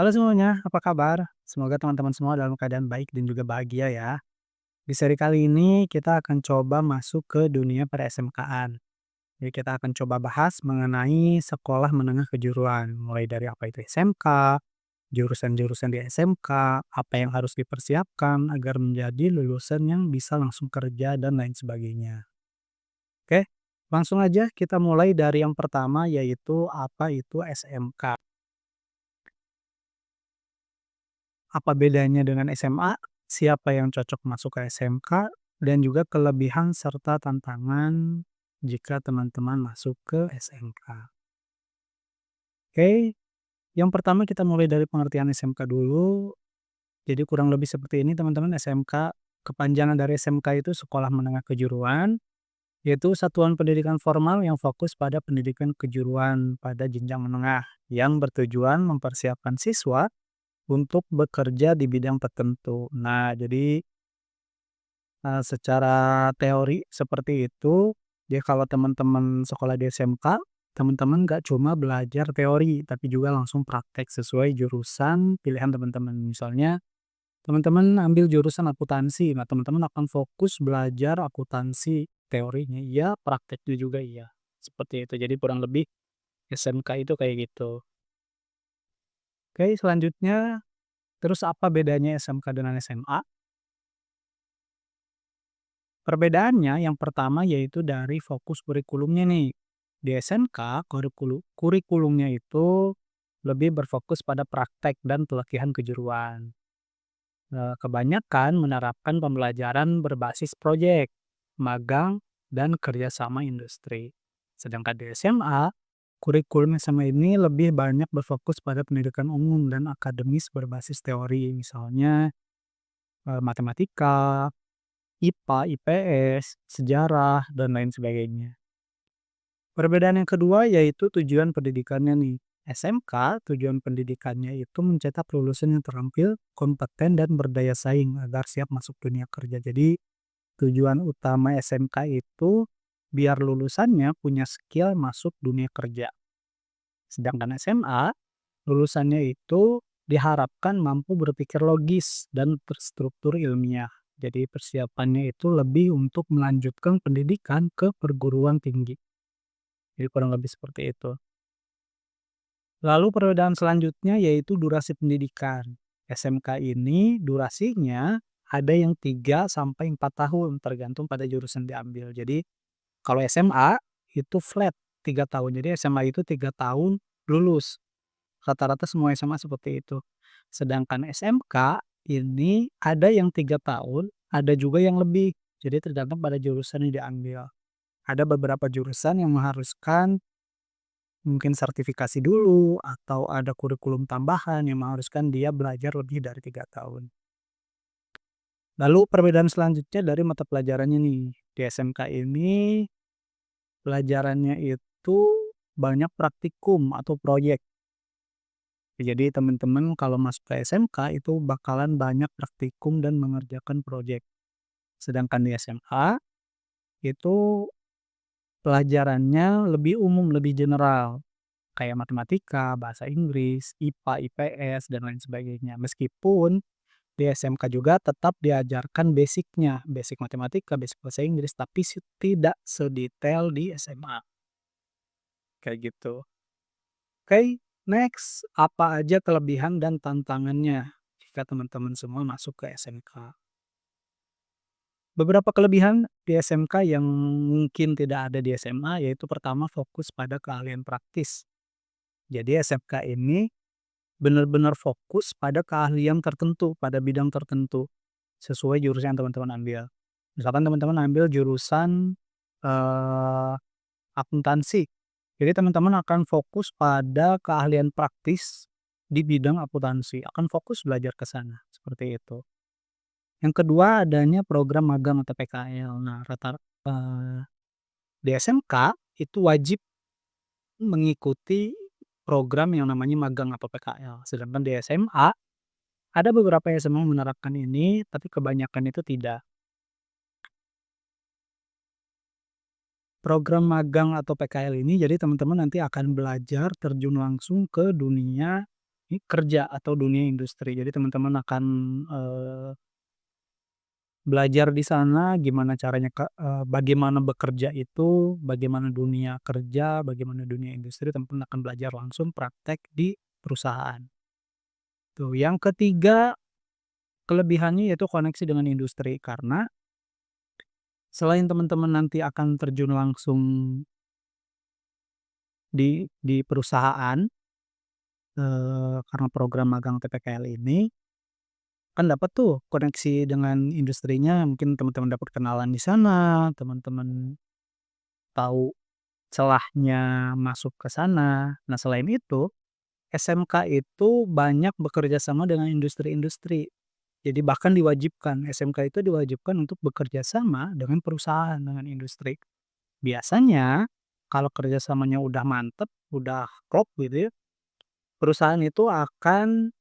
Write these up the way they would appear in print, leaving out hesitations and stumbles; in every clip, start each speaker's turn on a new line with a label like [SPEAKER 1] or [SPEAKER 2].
[SPEAKER 1] Halo semuanya, apa kabar? Semoga teman-teman semua dalam keadaan baik dan juga bahagia ya. Di seri kali ini kita akan coba masuk ke dunia per-SMK-an. Jadi kita akan coba bahas mengenai sekolah menengah kejuruan, mulai dari apa itu SMK, jurusan-jurusan di SMK, apa yang harus dipersiapkan agar menjadi lulusan yang bisa langsung kerja dan lain sebagainya. Oke, langsung aja kita mulai dari yang pertama yaitu apa itu SMK. Apa bedanya dengan SMA? Siapa yang cocok masuk ke SMK? Dan juga kelebihan serta tantangan jika teman-teman masuk ke SMK. Oke, yang pertama kita mulai dari pengertian SMK dulu. Jadi kurang lebih seperti ini teman-teman, SMK, kepanjangan dari SMK itu Sekolah Menengah Kejuruan, yaitu satuan pendidikan formal yang fokus pada pendidikan kejuruan pada jenjang menengah, yang bertujuan mempersiapkan siswa untuk bekerja di bidang tertentu. Nah, jadi secara teori seperti itu, jadi kalau teman-teman sekolah di SMK, teman-teman nggak cuma belajar teori, tapi juga langsung praktek sesuai jurusan pilihan teman-teman. Misalnya, teman-teman ambil jurusan akuntansi, nah teman-teman akan fokus belajar akuntansi teorinya iya, prakteknya juga iya. Seperti itu, jadi kurang lebih SMK itu kayak gitu. Oke, selanjutnya, terus apa bedanya SMK dengan SMA? Perbedaannya yang pertama yaitu dari fokus kurikulumnya nih. Di SMK, kurikulumnya itu lebih berfokus pada praktek dan pelatihan kejuruan. Kebanyakan menerapkan pembelajaran berbasis proyek, magang, dan kerjasama industri. Sedangkan di SMA, kurikulum SMA ini lebih banyak berfokus pada pendidikan umum dan akademis berbasis teori, misalnya matematika, IPA, IPS, sejarah, dan lain sebagainya. Perbedaan yang kedua yaitu tujuan pendidikannya nih. SMK, tujuan pendidikannya itu mencetak lulusan yang terampil, kompeten, dan berdaya saing agar siap masuk dunia kerja. Jadi, tujuan utama SMK itu biar lulusannya punya skill masuk dunia kerja. Sedangkan SMA, lulusannya itu diharapkan mampu berpikir logis dan terstruktur ilmiah. Jadi persiapannya itu lebih untuk melanjutkan pendidikan ke perguruan tinggi. Jadi kurang lebih seperti itu. Lalu perbedaan selanjutnya yaitu durasi pendidikan. SMK ini durasinya ada yang 3 sampai 4 tahun tergantung pada jurusan diambil. Jadi kalau SMA itu flat 3 tahun. Jadi SMA itu 3 tahun lulus. Rata-rata semua SMA seperti itu. Sedangkan SMK ini ada yang 3 tahun, ada juga yang lebih. Jadi tergantung pada jurusan yang diambil. Ada beberapa jurusan yang mengharuskan mungkin sertifikasi dulu atau ada kurikulum tambahan yang mengharuskan dia belajar lebih dari 3 tahun. Lalu perbedaan selanjutnya dari mata pelajarannya nih. Di SMK ini pelajarannya itu banyak praktikum atau proyek. Jadi teman-teman kalau masuk ke SMK itu bakalan banyak praktikum dan mengerjakan proyek. Sedangkan di SMA itu pelajarannya lebih umum, lebih general. Kayak matematika, bahasa Inggris, IPA, IPS, dan lain sebagainya. Meskipun di SMK juga tetap diajarkan basicnya, basic matematika, basic bahasa Inggris, tapi tidak sedetail di SMA. Kayak gitu. Oke, next. Apa aja kelebihan dan tantangannya jika teman-teman semua masuk ke SMK? Beberapa kelebihan di SMK yang mungkin tidak ada di SMA, yaitu pertama fokus pada keahlian praktis. Jadi SMK ini benar-benar fokus pada keahlian tertentu, pada bidang tertentu, sesuai jurusan yang teman-teman ambil. Misalkan teman-teman ambil jurusan, eee, akuntansi, jadi teman-teman akan fokus pada keahlian praktis di bidang akuntansi, akan fokus belajar ke sana, seperti itu. Yang kedua adanya program magang atau PKL. Nah, eee, di SMK itu wajib mengikuti program yang namanya magang atau PKL, sedangkan di SMA ada beberapa SMA yang menerapkan ini, tapi kebanyakan itu tidak. Program magang atau PKL ini jadi teman-teman nanti akan belajar terjun langsung ke dunia kerja atau dunia industri. Jadi teman-teman akan, eee, belajar di sana gimana caranya bagaimana bekerja itu, bagaimana dunia kerja, bagaimana dunia industri, teman-teman akan belajar langsung praktek di perusahaan. Tuh, yang ketiga kelebihannya yaitu koneksi dengan industri, karena selain teman-teman nanti akan terjun langsung di perusahaan, karena program magang TPKL ini, kan dapat tuh koneksi dengan industrinya, mungkin teman-teman dapat kenalan di sana, teman-teman tahu celahnya masuk ke sana. Nah, selain itu, SMK itu banyak bekerja sama dengan industri-industri. Jadi bahkan diwajibkan, SMK itu diwajibkan untuk bekerja sama dengan perusahaan, dengan industri. Biasanya kalau kerjasamanya udah mantep, udah klop gitu ya, perusahaan itu akan,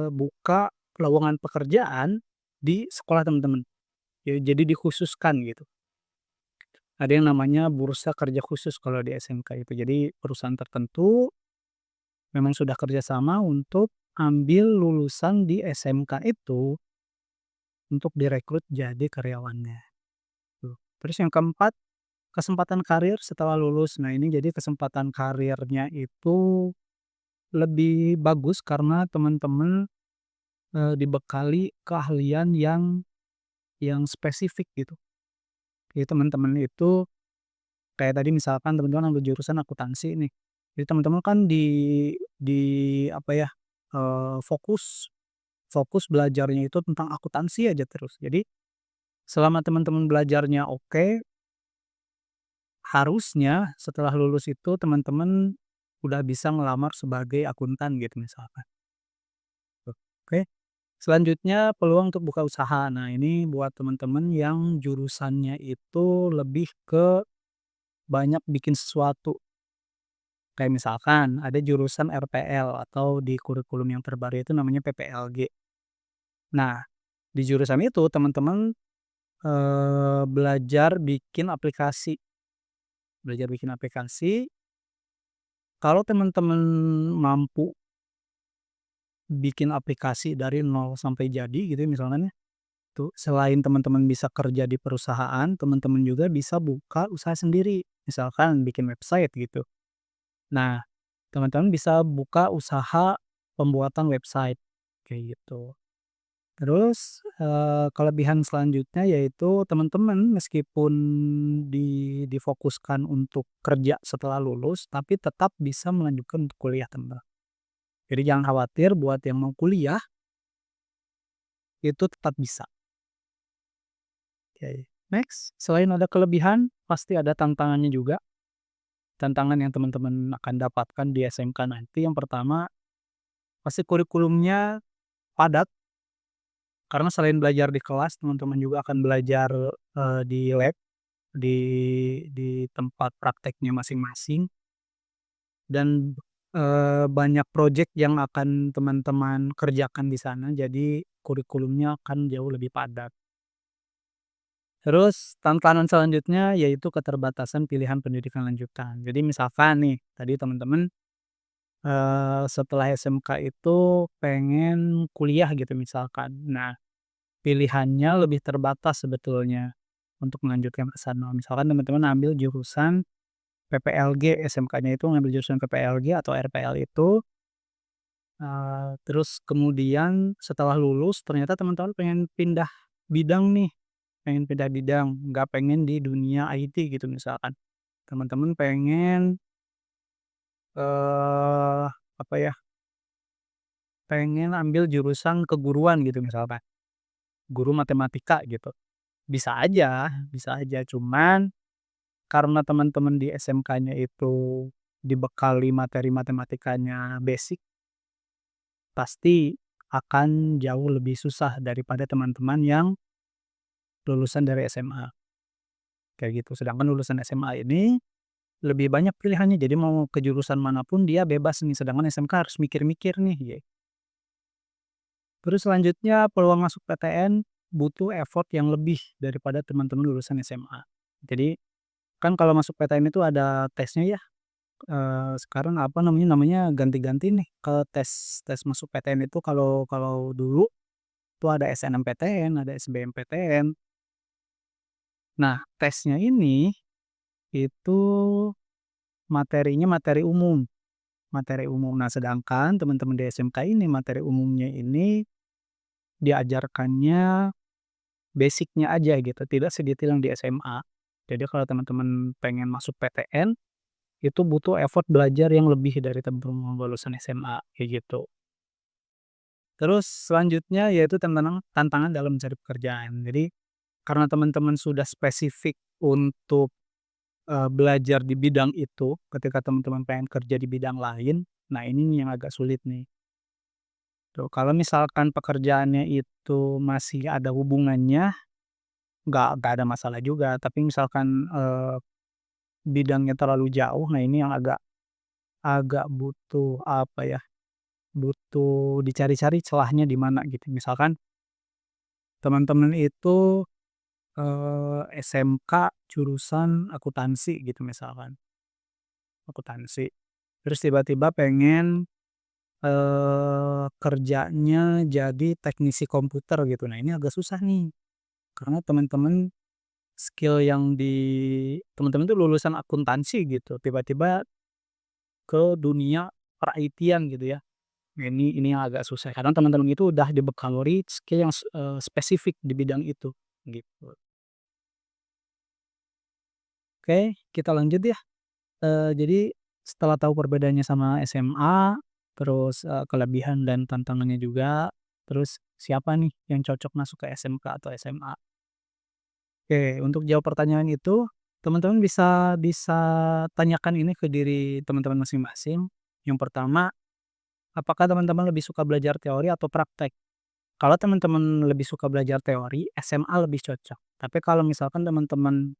[SPEAKER 1] buka lowongan pekerjaan di sekolah teman-teman. Ya jadi dikhususkan gitu. Ada yang namanya bursa kerja khusus kalau di SMK itu. Jadi perusahaan tertentu memang sudah kerjasama untuk ambil lulusan di SMK itu untuk direkrut jadi karyawannya, tuh. Terus yang keempat, kesempatan karir setelah lulus. Nah, ini jadi kesempatan karirnya itu lebih bagus karena teman-teman, dibekali keahlian yang spesifik gitu. Jadi teman-teman itu kayak tadi misalkan teman-teman ambil jurusan akuntansi nih, jadi teman-teman kan di apa ya, fokus fokus belajarnya itu tentang akuntansi aja terus. Jadi selama teman-teman belajarnya oke, harusnya setelah lulus itu teman-teman udah bisa ngelamar sebagai akuntan gitu misalkan, tuh. Oke, selanjutnya peluang untuk buka usaha. Nah, ini buat teman-teman yang jurusannya itu lebih ke banyak bikin sesuatu. Kayak misalkan ada jurusan RPL atau di kurikulum yang terbaru itu namanya PPLG. Nah, di jurusan itu teman-teman, belajar bikin aplikasi. Kalau teman-teman mampu bikin aplikasi dari nol sampai jadi gitu ya misalkan ya, tuh selain teman-teman bisa kerja di perusahaan, teman-teman juga bisa buka usaha sendiri. Misalkan bikin website gitu. Nah, teman-teman bisa buka usaha pembuatan website, kayak gitu. Terus, kelebihan selanjutnya yaitu teman-teman meskipun difokuskan untuk kerja setelah lulus, tapi tetap bisa melanjutkan untuk kuliah, teman. Jadi jangan khawatir buat yang mau kuliah, itu tetap bisa. Oke, next, selain ada kelebihan, pasti ada tantangannya juga. Tantangan yang teman-teman akan dapatkan di SMK nanti yang pertama, pasti kurikulumnya padat, karena selain belajar di kelas, teman-teman juga akan belajar, di lab. Di tempat prakteknya masing-masing dan, banyak project yang akan teman-teman kerjakan di sana, jadi kurikulumnya akan jauh lebih padat. Terus tantangan selanjutnya yaitu keterbatasan pilihan pendidikan lanjutan. Jadi misalkan nih, tadi teman-teman, setelah SMK itu pengen kuliah gitu misalkan. Nah, pilihannya lebih terbatas sebetulnya untuk melanjutkan ke sana. Misalkan teman-teman ambil jurusan PPLG, SMK-nya itu ngambil jurusan PPLG atau RPL itu, terus kemudian setelah lulus ternyata teman-teman pengen pindah bidang nih, pengen pindah bidang, nggak pengen di dunia IT gitu misalkan. Teman-teman pengen, eee, apa ya, pengen ambil jurusan keguruan gitu misalkan, guru matematika gitu. Bisa aja, cuman karena teman-teman di SMK-nya itu dibekali materi matematikanya basic, pasti akan jauh lebih susah daripada teman-teman yang lulusan dari SMA, kayak gitu. Sedangkan lulusan SMA ini lebih banyak pilihannya, jadi mau ke jurusan manapun dia bebas nih, sedangkan SMK harus mikir-mikir nih, Terus selanjutnya peluang masuk PTN butuh effort yang lebih daripada teman-teman lulusan SMA. Jadi, kan kalau masuk PTN itu ada tesnya ya, sekarang apa namanya ganti-ganti nih ke tes tes masuk PTN itu kalau kalau dulu tuh ada SNMPTN, ada SBMPTN. Nah, tesnya ini itu materinya materi umum. Nah, sedangkan teman-teman di SMK ini materi umumnya ini diajarkannya basic-nya aja gitu, tidak sedetail yang di SMA. Jadi kalau teman-teman pengen masuk PTN, itu butuh effort belajar yang lebih dari teman-teman lulusan SMA, kayak gitu. Terus selanjutnya yaitu tantangan tantangan dalam mencari pekerjaan. Jadi, karena teman-teman sudah spesifik untuk, belajar di bidang itu, ketika teman-teman pengen kerja di bidang lain, nah ini nih yang agak sulit nih, tuh. Kalau misalkan pekerjaannya itu masih ada hubungannya, nggak ada masalah juga, tapi misalkan, bidangnya terlalu jauh, nah ini yang agak agak butuh, apa ya, butuh dicari-cari celahnya di mana gitu. Misalkan teman-teman itu, SMK jurusan akuntansi gitu misalkan, akuntansi. Terus tiba-tiba pengen, kerjanya jadi teknisi komputer gitu. Nah ini agak susah nih, karena teman-teman skill yang teman-teman tuh lulusan akuntansi gitu, tiba-tiba ke dunia per-IT-an gitu ya. Ini yang agak susah karena teman-teman itu udah dibekali skill yang spesifik di bidang itu, gitu. Oke, kita lanjut ya. Jadi setelah tahu perbedaannya sama SMA, terus, kelebihan dan tantangannya juga, terus siapa nih yang cocok masuk ke SMK atau SMA? Oke, untuk jawab pertanyaan itu, teman-teman bisa bisa tanyakan ini ke diri teman-teman masing-masing. Yang pertama, apakah teman-teman lebih suka belajar teori atau praktek? Kalau teman-teman lebih suka belajar teori, SMA lebih cocok. Tapi kalau misalkan teman-teman,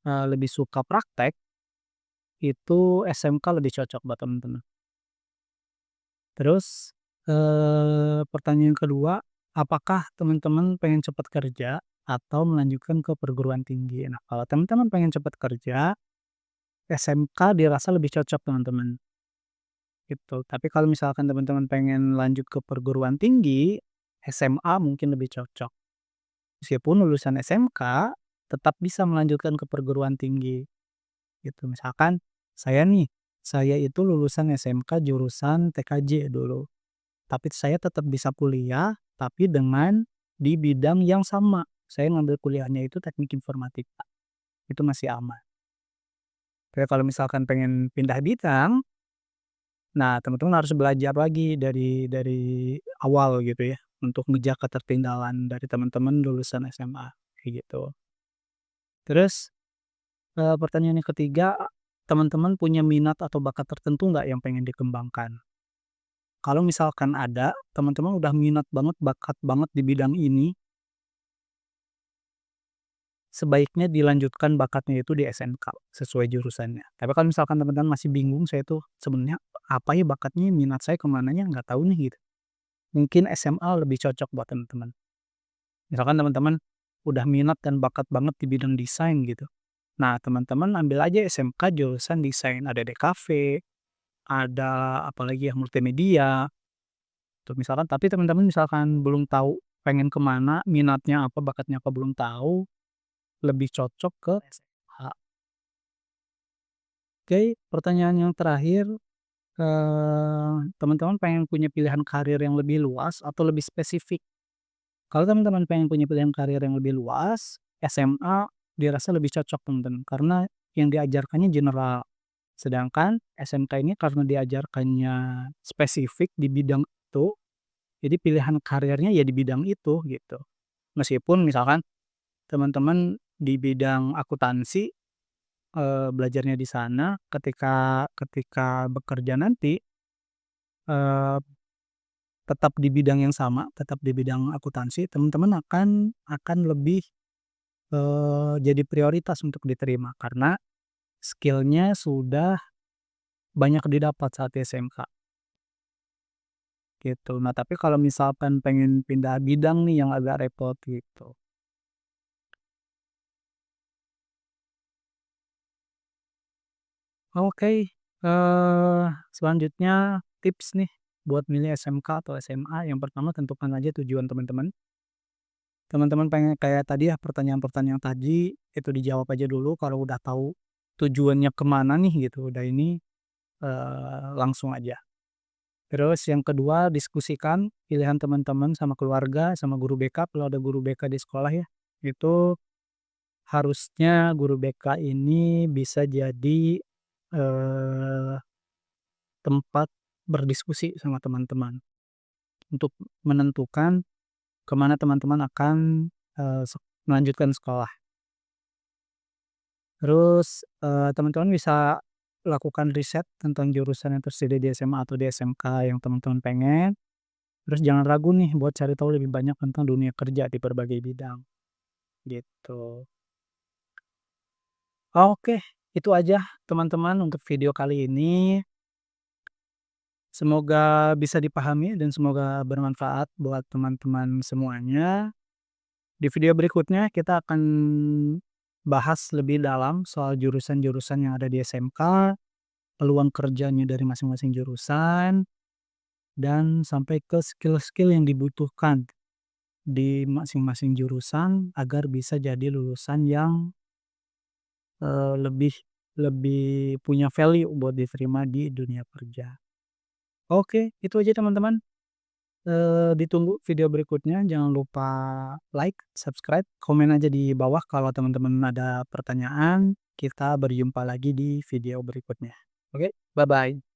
[SPEAKER 1] lebih suka praktek, itu SMK lebih cocok buat teman-teman. Terus, pertanyaan kedua, apakah teman-teman pengen cepat kerja atau melanjutkan ke perguruan tinggi? Nah, kalau teman-teman pengen cepat kerja, SMK dirasa lebih cocok teman-teman, gitu. Tapi kalau misalkan teman-teman pengen lanjut ke perguruan tinggi, SMA mungkin lebih cocok. Meskipun lulusan SMK tetap bisa melanjutkan ke perguruan tinggi, gitu. Misalkan saya nih, saya itu lulusan SMK jurusan TKJ dulu. Tapi saya tetap bisa kuliah, tapi dengan di bidang yang sama. Saya ngambil kuliahnya itu teknik informatika, itu masih aman. Tapi kalau misalkan pengen pindah bidang, nah teman-teman harus belajar lagi dari awal gitu ya, untuk ngejar ketertinggalan dari teman-teman lulusan SMA, kayak gitu. Terus, pertanyaan yang ketiga, teman-teman punya minat atau bakat tertentu nggak yang pengen dikembangkan? Kalau misalkan ada, teman-teman udah minat banget, bakat banget di bidang ini, sebaiknya dilanjutkan bakatnya itu di SMK, sesuai jurusannya. Tapi kalau misalkan teman-teman masih bingung, saya tuh sebenarnya apa ya bakatnya, minat saya ke mananya, nggak tahu nih gitu. Mungkin SMA lebih cocok buat teman-teman. Misalkan teman-teman udah minat dan bakat banget di bidang desain gitu. Nah, teman-teman ambil aja SMK jurusan desain, ada DKV, ada apalagi ya multimedia, tuh misalkan. Tapi teman-teman misalkan belum tahu pengen ke mana, minatnya apa, bakatnya apa, belum tahu, lebih cocok ke SMH. Oke, pertanyaan yang terakhir, teman-teman pengen punya pilihan karir yang lebih luas atau lebih spesifik? Kalau teman-teman pengen punya pilihan karir yang lebih luas, SMA dirasa lebih cocok teman-teman, karena yang diajarkannya general. Sedangkan SMK ini karena diajarkannya spesifik di bidang itu, jadi pilihan karirnya ya di bidang itu, gitu. Meskipun misalkan teman-teman di bidang akuntansi, belajarnya di sana, ketika ketika bekerja nanti, eee, tetap di bidang yang sama, tetap di bidang akuntansi, teman-teman akan lebih, jadi prioritas untuk diterima karena skill-nya sudah banyak didapat saat di SMK, gitu. Nah, tapi kalau misalkan pengen pindah bidang nih yang agak repot gitu. Oke, Selanjutnya tips nih buat milih SMK atau SMA, yang pertama tentukan aja tujuan teman-teman. Teman-teman pengen kayak tadi ya, pertanyaan-pertanyaan tadi, itu dijawab aja dulu kalau udah tahu tujuannya kemana nih gitu, udah ini, langsung aja. Terus yang kedua, diskusikan pilihan teman-teman sama keluarga, sama guru BK kalau ada guru BK di sekolah ya. Itu harusnya guru BK ini bisa jadi, eee, tempat berdiskusi sama teman-teman untuk menentukan kemana teman-teman akan, melanjutkan sekolah. Terus, teman-teman bisa lakukan riset tentang jurusan yang tersedia di SMA atau di SMK yang teman-teman pengen. Terus jangan ragu nih buat cari tahu lebih banyak tentang dunia kerja di berbagai bidang, gitu. Oke, itu aja teman-teman untuk video kali ini. Semoga bisa dipahami dan semoga bermanfaat buat teman-teman semuanya. Di video berikutnya kita akan bahas lebih dalam soal jurusan-jurusan yang ada di SMK, peluang kerjanya dari masing-masing jurusan, dan sampai ke skill-skill yang dibutuhkan di masing-masing jurusan agar bisa jadi lulusan yang, lebih lebih punya value buat diterima di dunia kerja. Oke, itu aja teman-teman, ditunggu video berikutnya, jangan lupa like, subscribe, komen aja di bawah kalau teman-teman ada pertanyaan, kita berjumpa lagi di video berikutnya. Oke, bye-bye.